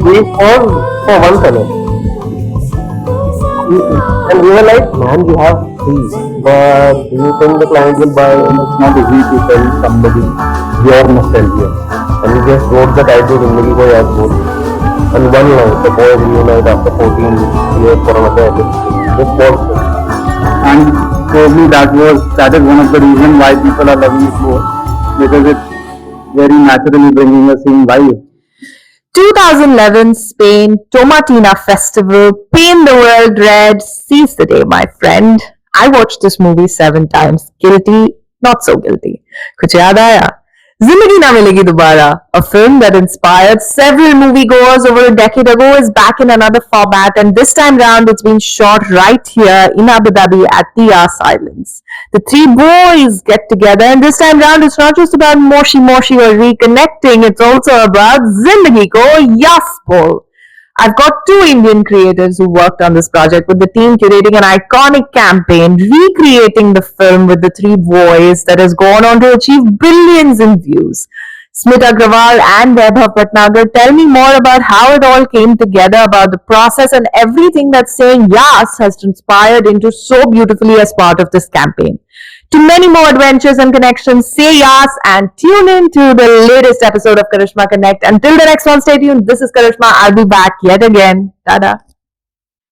brief was for one celeb. And we were like, man, we have three, but do you think the client will buy? And it's not easy to tell somebody your nostalgia. And we just wrote the title Zindagi Ko Yas Bol. And one line, the boys reunite after 14 years for another episode. This was it. And probably that is one of the reasons why people are loving it more, because it's very naturally bringing the same vibe. 2011 Spain Tomatina Festival, Paint the World Red, seize the day, my friend. I watched this movie 7 times. Guilty, not so guilty. कुछ याद आया? Zindagi Na Milegi Dobara, a film that inspired several moviegoers over a decade ago, is back in another format, and this time round it's been shot right here in Abu Dhabi at the Yas Islands. The three boys get together, and this time round it's not just about moshi or reconnecting, it's also about Zindagi Ko Yas Bol. I've got 2 Indian creators who worked on this project, with the team curating an iconic campaign, recreating the film with the 3 boys that has gone on to achieve billions in views. Smit Agrawal and Vaibhava Bhatnagar tell me more about how it all came together, about the process, and everything that saying Yas has transpired into so beautifully as part of this campaign. To many more adventures and connections, say Yas and tune in to the latest episode of Karishma Konnect. Until the next one, stay tuned. This is Karishma. I'll be back yet again. Tada.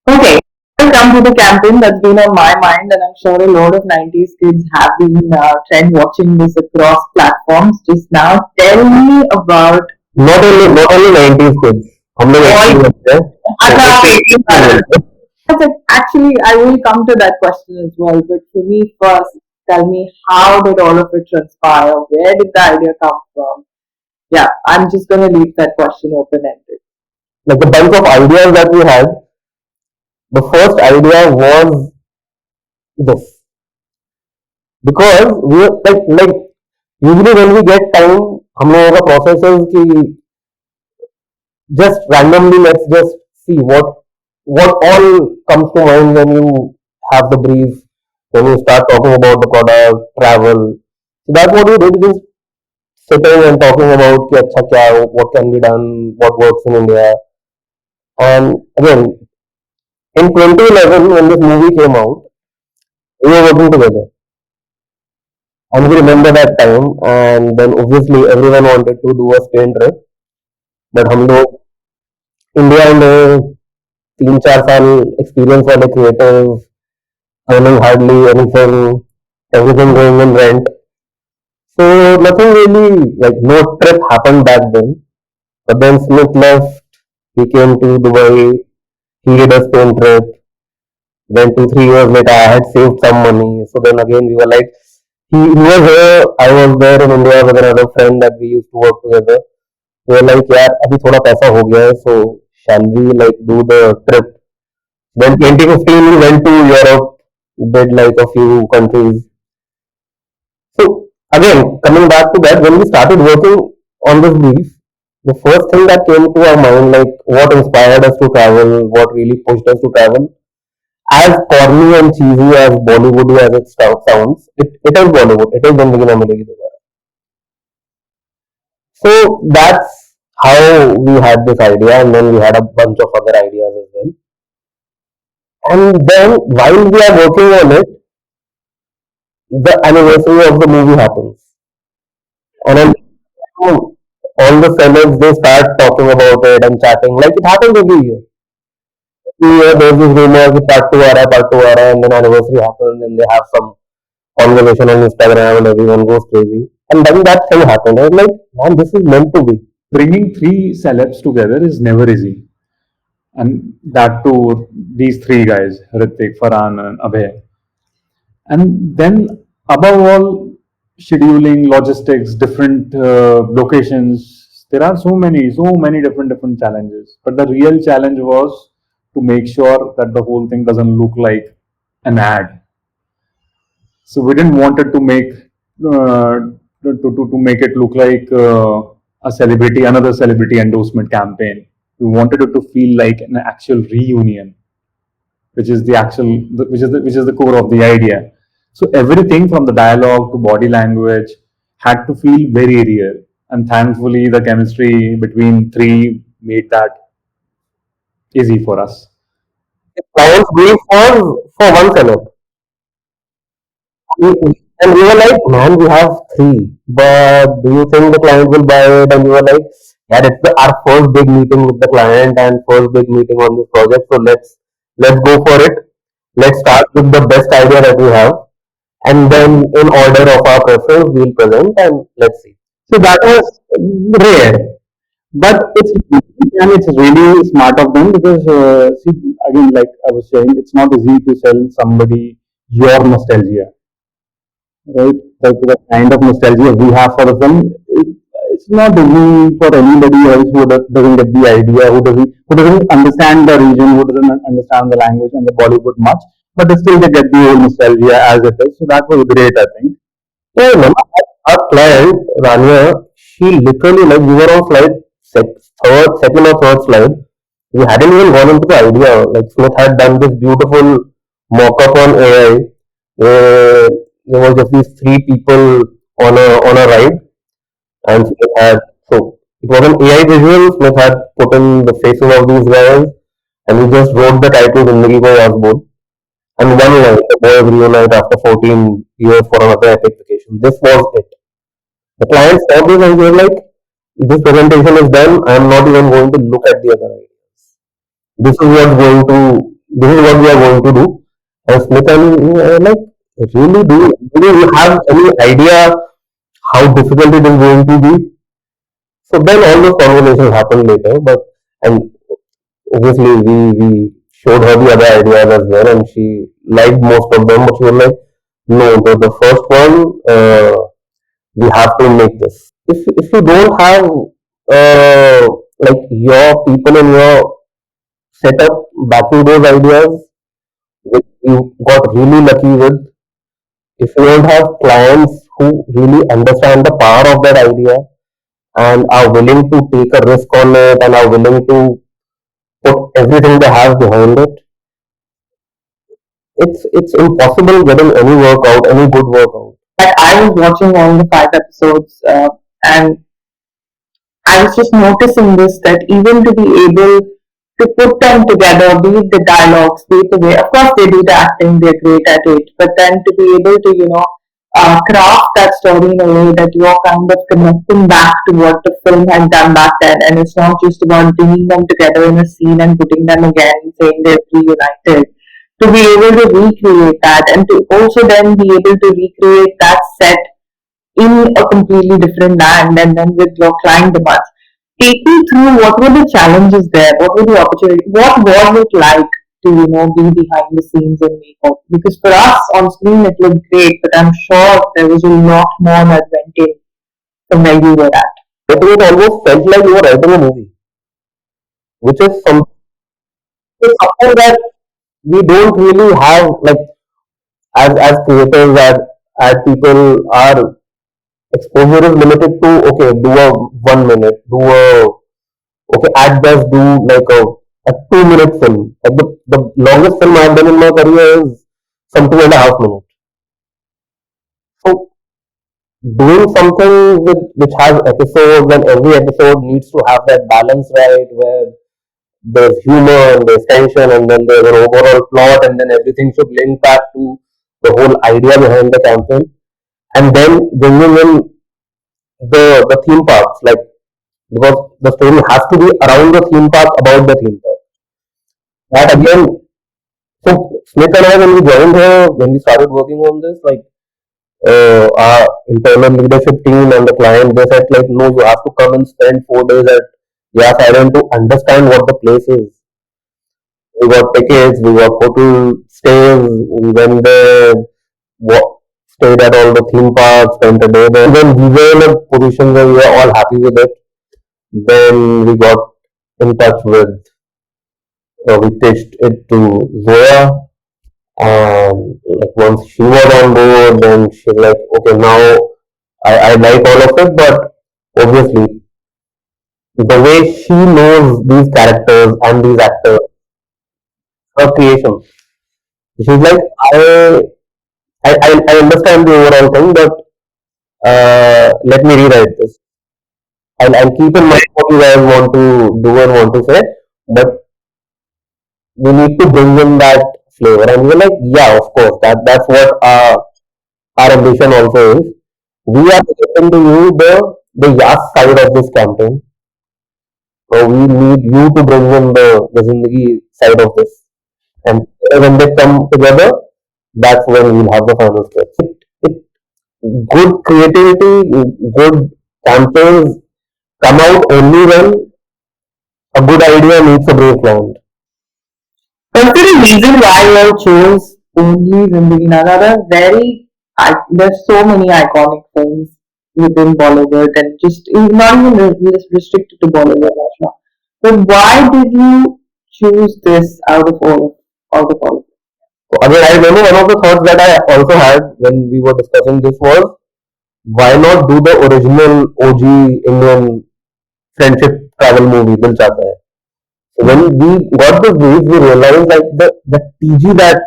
Okay, I'll come to the campaign that's been on my mind, and I'm sure a lot of 90s kids have been trend watching this across platforms just now. Tell me about Not only 90s kids. हम लोग actually होते हैं. Actually, I will come to that question as well. But for me, first, tell me, how did all of it transpire? Where did the idea come from? Yeah, I'm just going to leave that question open-ended. Like the bunch of ideas that we had, the first idea was this. Because we were like usually when we get time, हम लोगों का process is कि just randomly let's just see what all comes to mind when you have the brief, when you start talking about the product, travel. So that's what we did, just sitting and talking about कि अच्छा क्या, what can be done, what works in India. And again, in 2011 when this movie came out, we were working together. And we remember that time, and then obviously everyone wanted to do a Spain trip. But हम लोग India में 3-4 साल experience वाले creative, earning hardly anything, everything going in rent. So nothing really, like no trip happened back then. But then Smith left, he came to Dubai, he did a Spain trip. Then 2-3 years later, I had saved some money. So then again, we were like, he was here, I was there in India with another friend that we used to work together. We were like, यार अभी थोड़ा पैसा हो गया है, so shall we like do the trip? Then 2015 we went to Europe, did like a few countries. So again, coming back to that, when we started working on this brief, the first thing that came to our mind, like what inspired us to travel, what really pushed us to travel, as corny and cheesy as Bollywood as it sounds, it is Bollywood. It is Zindagi Na Milegi Dobara. So that's how we had this idea, and then we had a bunch of other ideas as well. And then while we are working on it, the anniversary of the movie happens. And then all the sellers, they start talking about it and chatting, like it happens every year. There's this rumor कि part 2 आ रहा है, and then anniversary happens, and they have some conversation on Instagram, and everyone goes crazy. And then that thing happened. I was like, man, this is meant to be. Bringing 3 celebs together is never easy. And that too, these 3 guys, Ritik, Farhan, and Abhay. And then, above all, scheduling, logistics, different locations. There are so many different challenges. But the real challenge was to make sure that the whole thing doesn't look like an ad. So we didn't want it to make to make it look like another celebrity endorsement campaign. We wanted it to feel like an actual reunion, which is the core of the idea. So everything from the dialogue to body language had to feel very real. And thankfully, the chemistry between 3 made that easy for us. Clients brief for one seller. And we were like, man, we have three, but do you think the client will buy it? And we were like, yeah, it's our first big meeting with the client and first big meeting on this project. So let's go for it. Let's start with the best idea that we have, and then in order of our preference, we'll present and let's see. So that was rare, but it's really smart of them because see again, like I was saying, it's not easy to sell somebody your nostalgia, right? The kind of nostalgia we have for the film, it's not easy for anybody else who doesn't get the idea, who doesn't understand the region, who doesn't understand the language and the Bollywood much, but still they get the old nostalgia as it is. So that was great, I think. Yeah, no, our client, Rania, she literally, like, we were on slide second or third slide. We hadn't even gone into the idea. Like, Smith had done this beautiful mock up on AI. There was just these three people on a ride, and Smith had, so it was an AI visual. Smith had put in the faces of these guys, and we just wrote the title Zindagi Ko Yas Bol. And one line, the boys reunite after 14 years for another epic vacation. This was it. The client saw this and they were like, this presentation is done. I am not even going to look at the other ideas. This is what we are going to do. And Smith and me were like, really, do you have any idea how difficult it is going to be? So then all those conversations happened later, but and obviously we showed her the other ideas as well, and she liked most of them, but she was like, no, the first one, we have to make this. If you don't have like your people in your setup backing those ideas, which you got really lucky with, if you don't have clients who really understand the power of that idea and are willing to take a risk on it and are willing to put everything they have behind it, it's impossible getting any work out, any good work out. Like I was watching all the 5 episodes, and I was just noticing this that even to be able to put them together, be it the dialogues, be it the way, of course they do the acting, they're great at it, but then to be able to, craft that story in a way that you're kind of connecting back to what the film had done back then, and it's not just about bringing them together in a scene and putting them again, saying they're reunited. To be able to recreate that and to also then be able to recreate that set in a completely different land and then with your client demands. Take me through what were the challenges there, what were the opportunities, what was it like to be behind the scenes and make out? Because for us on screen it looked great, but I'm sure there was a lot more that went in from where you were at. It almost felt like you were writing a movie, which is something that we don't really have, like, as creators, as people, our exposure is limited to, okay, do a 1 minute, do a, okay, at best do like a 2 minute film. Like the longest film I've done in my career is some 2.5 minutes. So doing something which has episodes, and every episode needs to have that balance right, where there's humor and there's tension and then there's an overall plot, and then everything should link back to the whole idea behind the campaign, and then bringing in the theme parks, like, because the story has to be around the theme park, about the theme park. That again, so Smith and I, when we joined here, when we started working on this, like, our internal leadership team and the client, they said, like, no, you have to come and spend 4 days at Yas Island to understand what the place is. We got tickets, we got hotel stays, we went there, stayed at all the theme parks, spent a day there. Then we were in a position where we were all happy with it. Then we got in touch with, we pitched it to Zoya, and like once she was on board, then she's like, okay, now I like all of it, but obviously the way she knows these characters and these actors, her creation, she's like, I understand the overall thing, but let me rewrite this. I'll keep in mind what you guys want to do and want to say, but we need to bring in that flavor. And we're like, yeah, of course, that's what our ambition also is. We are presenting to you the Yas side of this campaign. So we need you to bring in the Zindagi side of this. And when they come together, that's when we'll have the final script. Good creativity, good campaigns come out only when a good idea meets a brave client. What's the reason why you all chose only Zindagi? Now, there's so many iconic films within Bollywood and just not even restricted to Bollywood, Rashma. But why did you choose this out of all? So again, I remember one of the thoughts that I also had when we were discussing this was, why not do the original OG Indian friendship travel movie Dil Chahta Hai. So when we got this brief, we realized like the TG that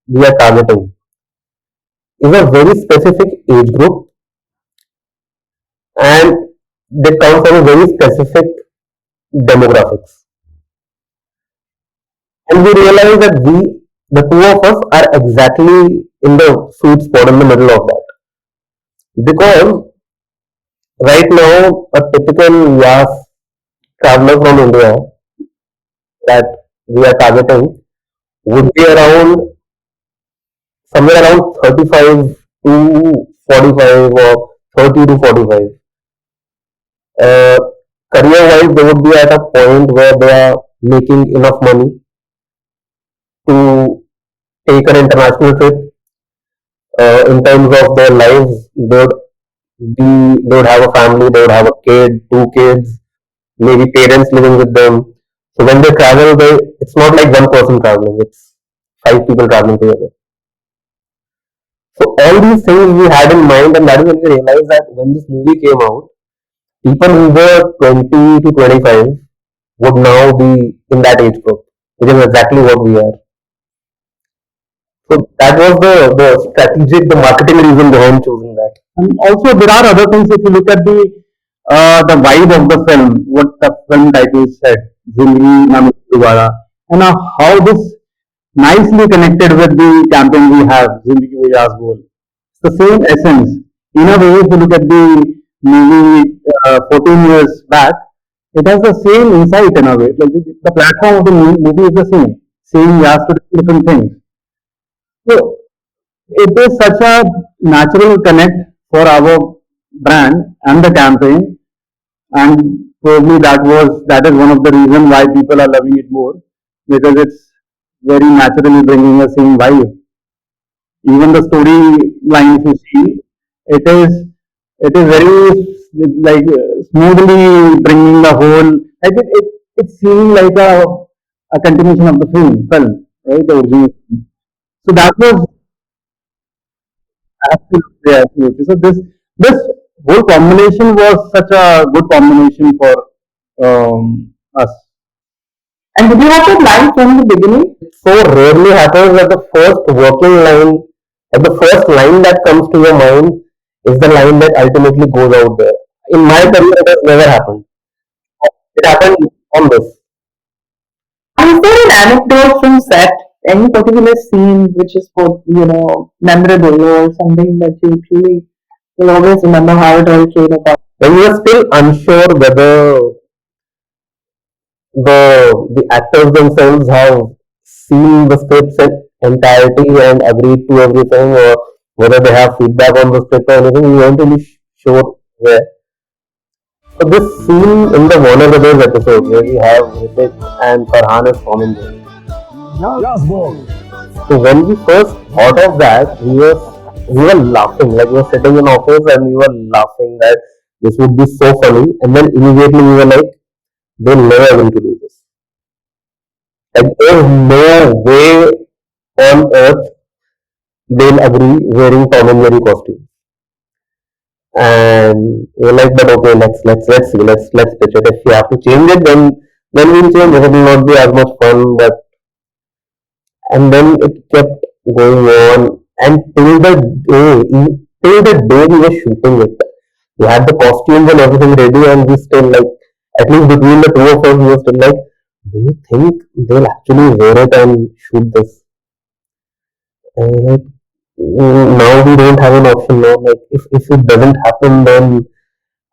we are targeting is a very specific age group, and they come from a very specific demographics. And we realized that the two of us, are exactly in the sweet spot in the middle of that. Because right now, a typical Yas traveler from India that we are targeting would be around somewhere around 35 to 45 or 30 to 45. Uh, Career wise, they would be at a point where they are making enough money to take an international trip. In terms of their lives, they would have a family, they would have a kid, two kids, maybe parents living with them. So when they travel, it's not like one person traveling; it's five people traveling together. So all these things we had in mind, and that is when we realized that when this movie came out, people who were 20 to 25 would now be in that age group, which is exactly what we are. So that was the marketing reason behind choosing that. And also, there are other things. If you look at the vibe of the film, what the film title said, Zindagi Ko Yas Bol, and how this nicely connected with the campaign we have, Zindagi Ko Yas Bol. It's the same essence. In a way, if you look at the movie 14 years back, it has the same insight in a way. Like the platform of the movie is the same, saying yes to different things. So it is such a natural connect for our brand and the campaign, and probably that is one of the reasons why people are loving it more, because it's very naturally bringing the same vibe. Even the storyline, if you see, it is very like smoothly bringing the whole, like it's seeming like a continuation of the film, right? The original. So that was absolutely, absolutely. So this whole combination was such a good combination for us. And did you have that line from the beginning? It so rarely happens that the first working line, that the first line that comes to your mind is the line that ultimately goes out there. In my career, it has never happened. It happened on this. Is there an anecdote from set? Any particular scene which is for memorable or something that you truly will always remember how it all came about? When you are still unsure whether the actors themselves have seen the scripts in entirety and agreed to everything, or whether they have feedback on the script or anything, we weren't really sure where. So this scene in the Warner Brothers episode where we have Ritik and Farhan as Tom and Jerry. So when we first thought of that, we were laughing. Like we were sitting in office and we were laughing that this would be so funny. And then immediately we were like, they're never going to do this. Like there's no way on earth they'll agree wearing Tom and Jerry costumes. And we're like, but okay, let's see, let's pitch it. If we have to change it, then we'll change it. It will not be as much fun, but and then it kept going on, and till the day we were shooting it, we had the costumes and everything ready, and we still like, at least between the two of us, we were still like, do you think they'll actually wear it and shoot this? And like, now we don't have an option now. Like, if it doesn't happen, then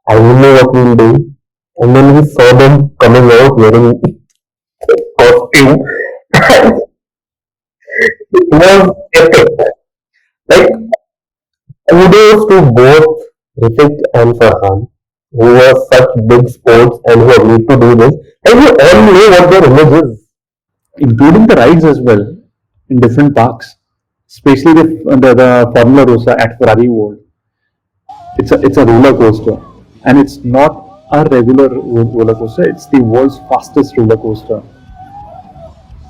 I don't know what we'll do. And then we saw them coming out wearing costume. It was epic. Like, kudos to both Ritik and Farhan, who were such big sports and who agreed to do this. And we all know what their image is. including the rides as well in different parks, especially the Formula Rossa at Ferrari World. It's a roller coaster, and it's not a regular roller coaster. It's the world's fastest roller coaster.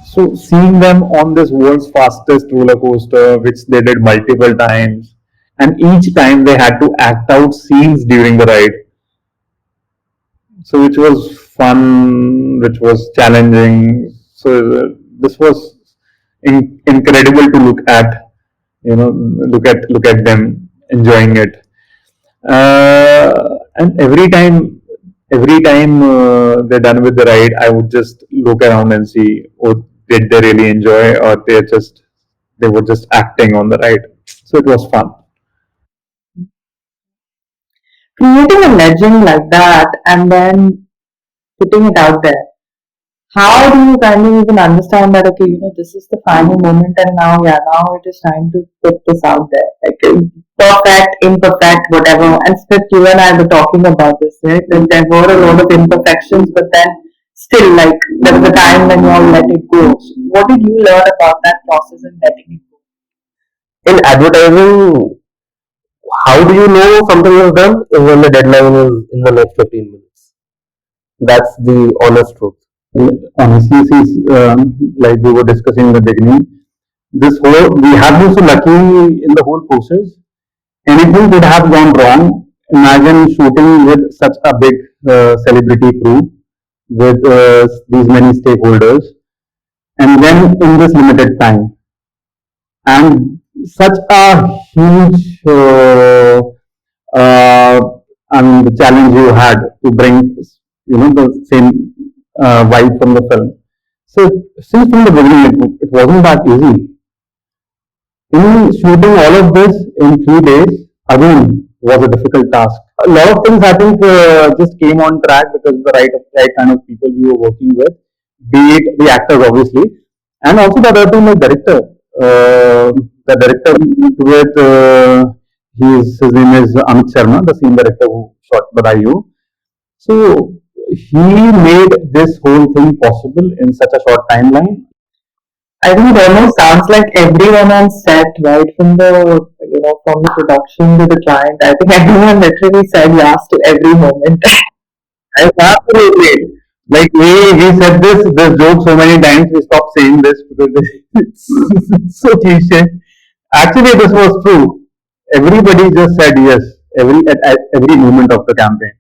So seeing them on this world's fastest roller coaster, which they did multiple times, and each time they had to act out scenes during the ride. So which was fun, which was challenging. So this was incredible to look at. Look at them enjoying it. And every time they're done with the ride, I would just look around and see, oh, did they really enjoy, or they were just acting on the ride. So it was fun. Creating a legend like that and then putting it out there. How do you kind of even understand that, okay, this is the final moment and now, yeah, now it is time to put this out there. Like, perfect, imperfect, whatever. And Smith, you and I were talking about this, right? And there were a lot of imperfections, but then still, like, there was a time when you all let it go. So what did you learn about that process and letting it go? In advertising, how do you know something is done? Is when the deadline is in the next 15 minutes. That's the honest truth. Honestly, since like we were discussing in the beginning, we have been so lucky in the whole process. Anything could have gone wrong. Imagine shooting with such a big celebrity crew with these many stakeholders, and then in this limited time, and such a huge uh, the challenge you had to bring the same vibe from the film. So since from the beginning, it wasn't that easy. In shooting all of this in 3 days again was a difficult task. A lot of things I think just came on track because of the right kind of people we were working with, be it the actors obviously, and also the other thing, the director. The director with his name is Amit Sharma, the same director who shot Badayu. So he made this whole thing possible in such a short timeline. I think it almost sounds like everyone on set, right, from the production to the client. I think everyone literally said yes to every moment. Absolutely. Like we said this joke so many times, we stopped saying this because it's so cliche. Actually, this was true. Everybody just said yes at every moment of the campaign.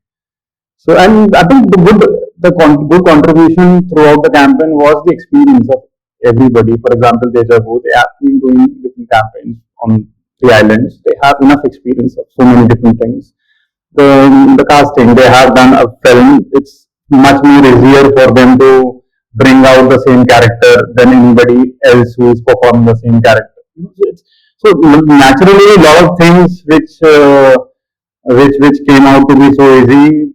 So, and I think good contribution throughout the campaign was the experience of everybody. For example, Deja Vu, they have been doing different campaigns on the islands. They have enough experience of so many different things. The casting, they have done a film. It's much more easier for them to bring out the same character than anybody else who is performing the same character. So naturally, a lot of things which came out to be so easy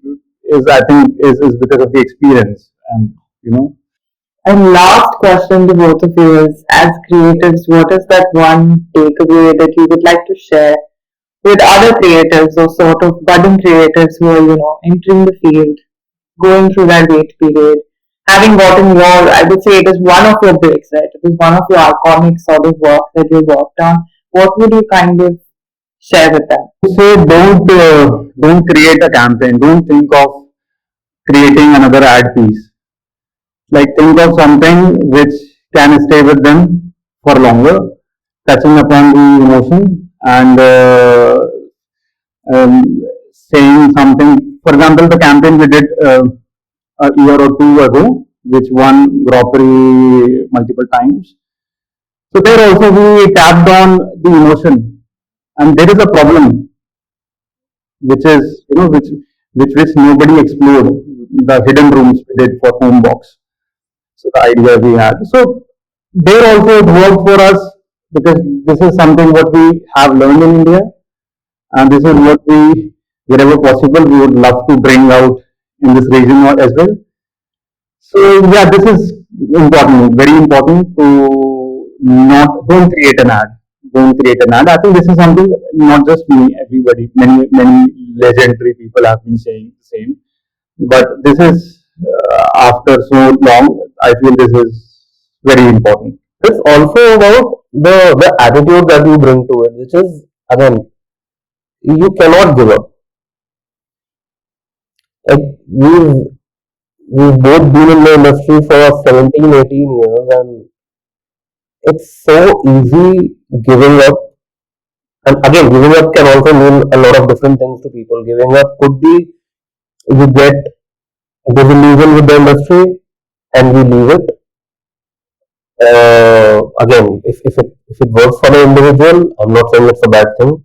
is I think is because of the experience, and And last question to both of you is, as creatives, what is that one takeaway that you would like to share with other creatives or sort of budding creatives who are, entering the field, going through that wait period, having gotten I would say it is one of your breaks, right? It is one of your iconic sort of work that you worked on. What would you kind of share with them? say don't create a campaign. Don't think of creating another ad piece. Like think of something which can stay with them for longer, touching upon the emotion and um, saying something. For example, the campaign we did a year or two ago, which won Grand Prix multiple times. So there also we tapped on the emotion, and there is a problem which is which nobody explored, the hidden rooms we did for Homebox. So the idea we had. So there also it worked for us because this is something what we have learned in India, and this is what we, wherever possible, we would love to bring out in this region as well. So yeah, this is important, very important to not don't create an ad. Don't create an ad. I think this is something not just me, everybody, many legendary people have been saying the same. But this is after so long, I feel this is very important. It's also about the attitude that you bring to it, which is again, you cannot give up. Like we've both been in the industry for 17, 18 years, and it's so easy giving up. And again, giving up can also mean a lot of different things to people. Giving up could be you get disillusioned with the industry and you leave it. Again, if it works for the individual, I'm not saying it's a bad thing.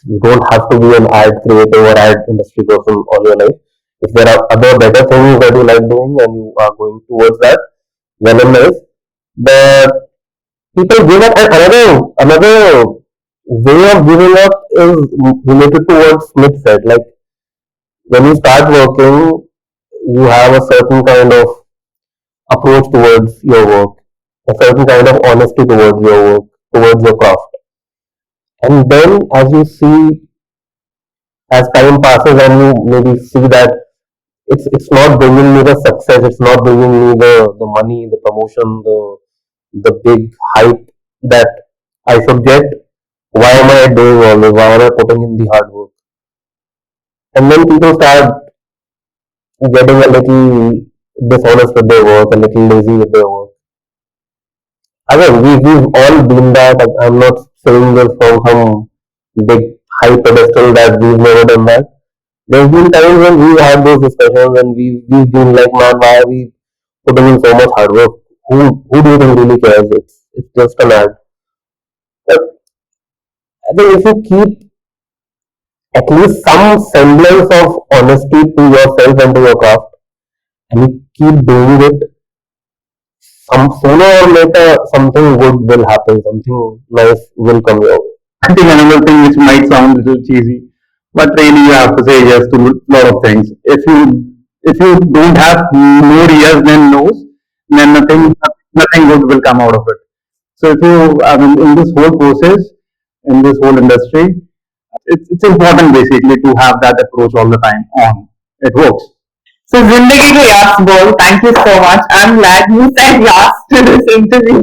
You don't have to be an ad creative or ad industry person all your life. If there are other better things that you like doing and you are going towards that, well and nice. But people give up, and another way of giving up is related to what Smith said. Like when you start working, you have a certain kind of approach towards your work, a certain kind of honesty towards your work, towards your craft. And then as you see, as time passes and you maybe see that it's not bringing me the success, it's not bringing me the money, the promotion, the big hype that I should get. Why am I doing all this? Why am I putting in the hard work? And then people start getting a little dishonest with their work, a little lazy with their work. Again, we've all been that. I'm not saying this from some big high pedestal that we've never done that. There's been times when we've had those discussions and we've been like, man, why are we putting in so much hard work? Who do you think really cares? It's just an ad. But I think if you keep at least some semblance of honesty to yourself and to your craft, and you keep doing it, sooner or later something good will happen, something nice will come your way. I think another thing which might sound a little cheesy, but really you have to say yes to a lot of things. If you don't have more yes than no's, then nothing good will come out of it. So if you, I mean, in this whole process, in this whole industry, it's important basically to have that approach all the time on. It works. So Zindagi Ko Yas Bol, thank you so much. I'm glad you said yes to this interview.